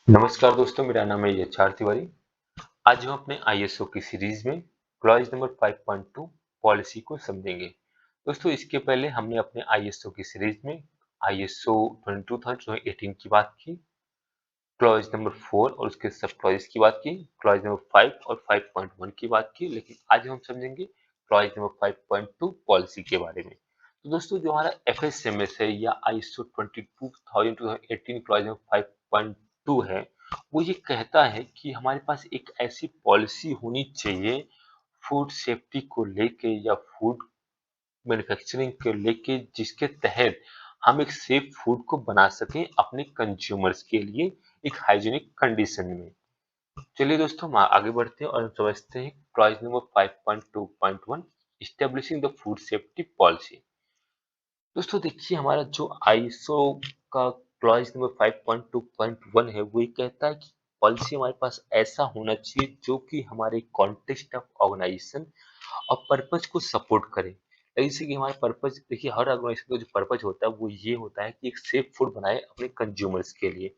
नमस्कार दोस्तों, मेरा नाम है यच्छार तिवारी। आज हम अपने आईएसओ की सीरीज में क्लॉज नंबर 5.2 पॉलिसी को समझेंगे। दोस्तों, इसके पहले हमने अपने आईएसओ की सीरीज में आईएसओ 2018 की बात की, क्लॉज नंबर 4 और उसके सब क्लॉजेस की बात की, क्लॉज नंबर 5 और 5.1 की बात की। लेकिन आज हम समझेंगे क्लॉज नंबर 5.2 पॉलिसी के बारे में। तो दोस्तों, जो हमारा एफएसएमएस है या आईएसओ 22018 क्लॉज नंबर 5.2 है, वो ये कहता है कि हमारे पास एक ऐसी पॉलिसी होनी चाहिए फूड सेफ्टी को लेके या फूड मैन्युफैक्चरिंग को लेके, जिसके तहत हम एक सेफ फूड को बना सकें अपने कंज्यूमर्स के लिए एक हाइजीनिक कंडीशन में। चलिए दोस्तों, हम आगे बढ़ते हैं और हम समझते हैं clause number 5.2.1 establishing the food safety policy. दोस्तों देखिए, हमारा जो आईएसओ का क्लॉज नंबर 5.2.1 है, वो ये कहता है कि पॉलिसी हमारे पास ऐसा होना चाहिए जो कि हमारे कॉन्टेक्स्ट ऑफ ऑर्गेनाइजेशन और पर्पज को सपोर्ट करे। जैसे कि हमारा पर्पज, देखिए हर ऑर्गेनाइजेशन का जो पर्पज होता है वो ये होता है कि एक सेफ फूड बनाए अपने कंज्यूमर्स के लिए।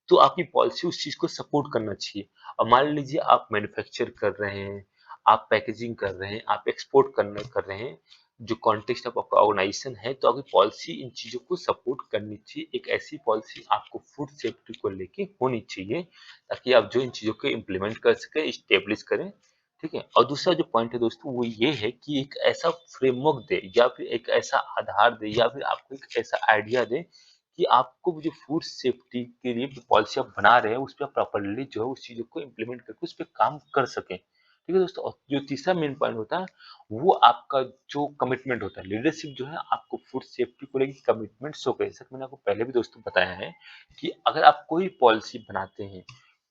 तो आपकी पॉलिसी उस चीज को सपोर्ट करना चाहिए। और मान लीजिए आप मैन्युफैक्चर कर रहे हैं, आप पैकेजिंग कर रहे हैं, आप एक्सपोर्ट कर रहे हैं, जो कॉन्टेक्स्ट ऑफ आपका ऑर्गेनाइजेशन है, तो आपकी पॉलिसी इन चीजों को सपोर्ट करनी चाहिए। एक ऐसी पॉलिसी आपको फूड सेफ्टी को लेके होनी चाहिए ताकि आप जो इन चीजों को इम्प्लीमेंट कर सके, स्टेब्लिश करें। ठीक है। और दूसरा जो पॉइंट है दोस्तों, वो ये है कि एक ऐसा फ्रेमवर्क दे या फिर एक ऐसा आधार दे या फिर आपको एक ऐसा आइडिया दे कि आपको जो फूड सेफ्टी के लिए पॉलिसी आप बना रहे हैं उस पर प्रॉपरली जो है उस चीजों को इम्प्लीमेंट करके उस पर काम कर सकें। ठीक है दोस्तों। और जो तीसरा मेन पॉइंट होता है वो आपका जो कमिटमेंट होता है, लीडरशिप जो है आपको फूड सेफ्टी को लेकर कमिटमेंट शो करे। जैसा कि मैंने आपको पहले भी दोस्तों बताया है कि अगर आप कोई पॉलिसी बनाते हैं,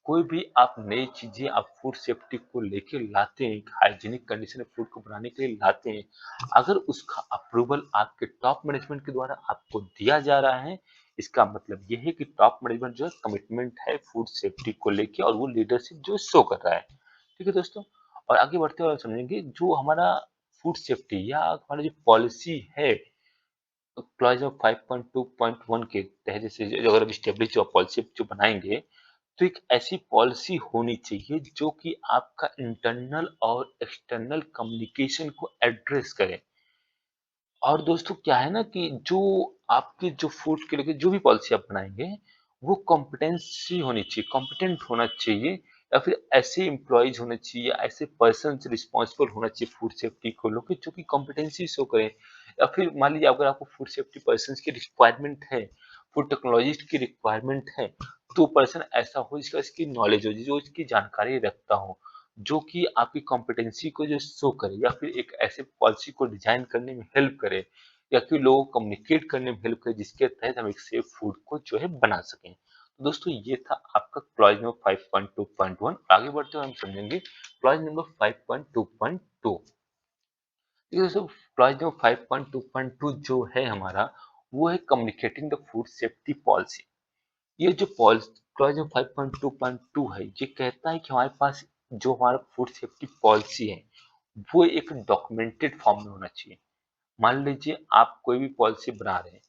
कोई भी आप नई चीजें आप फूड सेफ्टी को लेके लाते हैं, हाइजीनिक कंडीशन में फूड को बनाने के लिए लाते हैं, अगर उसका अप्रूवल आपके टॉप मैनेजमेंट के द्वारा आपको दिया जा रहा है, इसका मतलब ये है कि टॉप मैनेजमेंट जो है कमिटमेंट है फूड सेफ्टी को लेके और वो लीडरशिप जो शो कर रहा है। ठीक है दोस्तों। और आगे बढ़ते हुए समझेंगे जो हमारा फूड सेफ्टी या हमारी जो पॉलिसी है क्लॉज ऑफ 5.2.1 के तहत, जैसे अगर हम स्टेब्लिश जो पॉलिसी जो बनाएंगे, तो एक ऐसी पॉलिसी होनी चाहिए जो कि आपका इंटरनल और एक्सटर्नल कम्युनिकेशन को एड्रेस करे। और दोस्तों क्या है ना कि जो आपके जो फूड के लेके जो भी पॉलिसी आप बनाएंगे, वो कॉम्पिटेंसी होनी चाहिए, कॉम्पिटेंट होना चाहिए, या फिर ऐसे एम्प्लॉयज होने चाहिए, ऐसे पर्सन रिस्पॉन्सिबल होना चाहिए फूड सेफ्टी को लेके जो कि कॉम्पिटेंसी शो करें। या फिर मान लीजिए अगर आपको फूड सेफ्टी पर्सन की रिक्वायरमेंट है, फूड टेक्नोलॉजिस्ट की रिक्वायरमेंट है, तो पर्सन ऐसा हो जिसका इसकी नॉलेज हो, जो इसकी जानकारी रखता हो, जो कि आपकी कॉम्पिटेंसी को जो शो करे, या फिर एक ऐसे पॉलिसी को डिजाइन करने में हेल्प करे, या फिर लोगों को कम्युनिकेट करने में हेल्प करे जिसके तहत हम एक सेफ फूड को जो है बना सकें। तो दोस्तों ये था आपका क्लॉज नंबर 5.2.1। आगे बढ़ते हुए हम समझेंगे क्लॉज नंबर 5.2.2। देखिए दोस्तों, क्लॉज नंबर 5.2.2 जो है हमारा, वो है communicating the food safety policy. ये जो क्लॉज 5.2.2 है, ये कहता है कि हमारे पास जो हमारा फूड सेफ्टी पॉलिसी है वो एक डॉक्यूमेंटेड फॉर्म में होना चाहिए। मान लीजिए आप कोई भी पॉलिसी बना रहे हैं,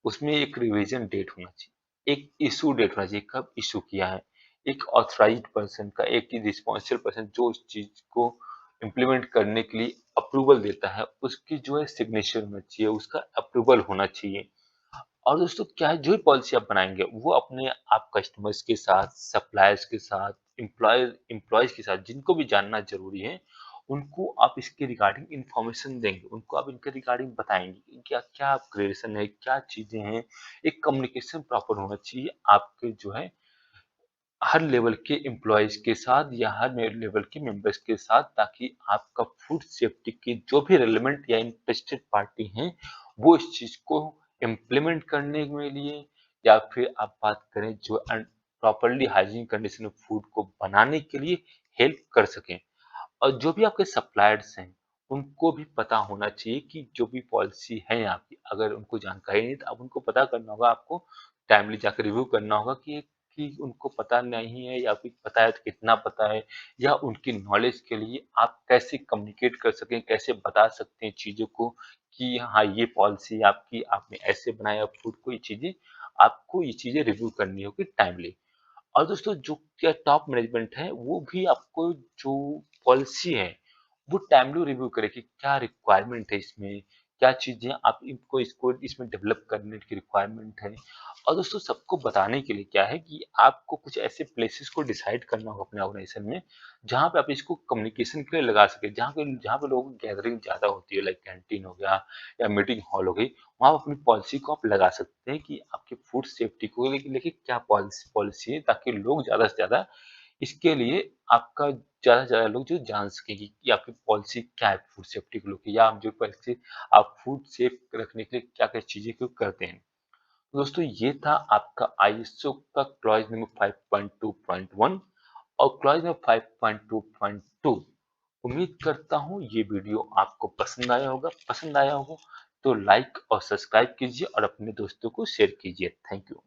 उसमें एक रिवीजन डेट होना चाहिए, एक इशू डेट होना चाहिए, कब इशू किया है, एक ऑथराइज्ड पर्सन का, एक रिस्पॉन्सिबल पर्सन जो उस चीज को इम्प्लीमेंट करने के लिए अप्रूवल देता है, उसकी जो है सिग्नेचर होना चाहिए, उसका अप्रूवल होना चाहिए। और दोस्तों क्या है, जो भी पॉलिसी आप बनाएंगे वो अपने आप कस्टमर्स के साथ, सप्लायर्स के साथ, एम्प्लॉयज के साथ, जिनको भी जानना जरूरी है, उनको आप इसके रिगार्डिंग इंफॉर्मेशन देंगे, उनको आप इनके रिगार्डिंग बताएंगे कि क्या क्या अपग्रेडेशन है, क्या चीजें हैं। एक कम्युनिकेशन प्रॉपर होना चाहिए आपके जो है हर लेवल के एम्प्लॉयज के साथ या हर लेवल के मेंबर्स के साथ, ताकि आपका फूड सेफ्टी की जो भी रेलेवेंट या इंटरेस्टेड पार्टी हैं वो इस चीज को इम्प्लीमेंट करने के लिए, या फिर आप बात करें जो प्रॉपरली हाइजीन कंडीशन में फूड को बनाने के लिए हेल्प कर सकें। और जो भी आपके सप्लायर्स हैं उनको भी पता होना चाहिए कि जो भी पॉलिसी है आपकी, अगर उनको जानकारी नहीं तो अब उनको पता करना होगा, आपको टाइमली जाकर रिव्यू करना होगा कि उनको पता नहीं है, या फिर पता है तो कितना पता है, या उनकी नॉलेज के लिए आप कैसे कम्युनिकेट कर सकें, कैसे बता सकते हैं चीज़ों को कि हाँ ये पॉलिसी आपकी, आपने ऐसे बनाया फूड को, ये चीज़ें आपको ये चीज़ें रिव्यू करनी होगी टाइमली। और दोस्तों जो क्या टॉप मैनेजमेंट है वो भी आपको जो पॉलिसी है वो टाइमली रिव्यू करे कि क्या रिक्वायरमेंट है इसमें, क्या चीजें आप इनको इसको इसमें डेवलप करने की रिक्वायरमेंट है। और दोस्तों सबको बताने के लिए क्या है कि आपको कुछ ऐसे प्लेसेस को डिसाइड करना होगा अपने ऑर्गेनाइजेशन में जहाँ पे आप इसको कम्युनिकेशन के लिए लगा सके, जहाँ पे लोगों की गैदरिंग ज्यादा होती है, लाइक कैंटीन हो गया या मीटिंग हॉल हो गई, वहाँ आप अपनी पॉलिसी को आप लगा सकते हैं कि आपके फूड सेफ्टी को लेके क्या पॉलिसी पॉलिसी है, ताकि लोग ज्यादा से ज्यादा इसके लिए आपका ज़्यादा से ज़्यादा लोग जो जान सकें कि आपकी पॉलिसी क्या है फूड सेफ्टी को लेके, या आप जो पॉलिसी आप फूड सेफ रखने के लिए क्या-क्या चीज़ें क्यों करते हैं। तो दोस्तों ये था आपका आईएसओ का क्लॉज नंबर 5.2.1 और क्लॉज नंबर 5.2.2। उम्मीद करता हूँ ये वीडियो आपको पसंद आया होगा। पसंद आया हो तो लाइक और सब्सक्राइब कीजिए और अपने दोस्तों को शेयर कीजिए। Thank you.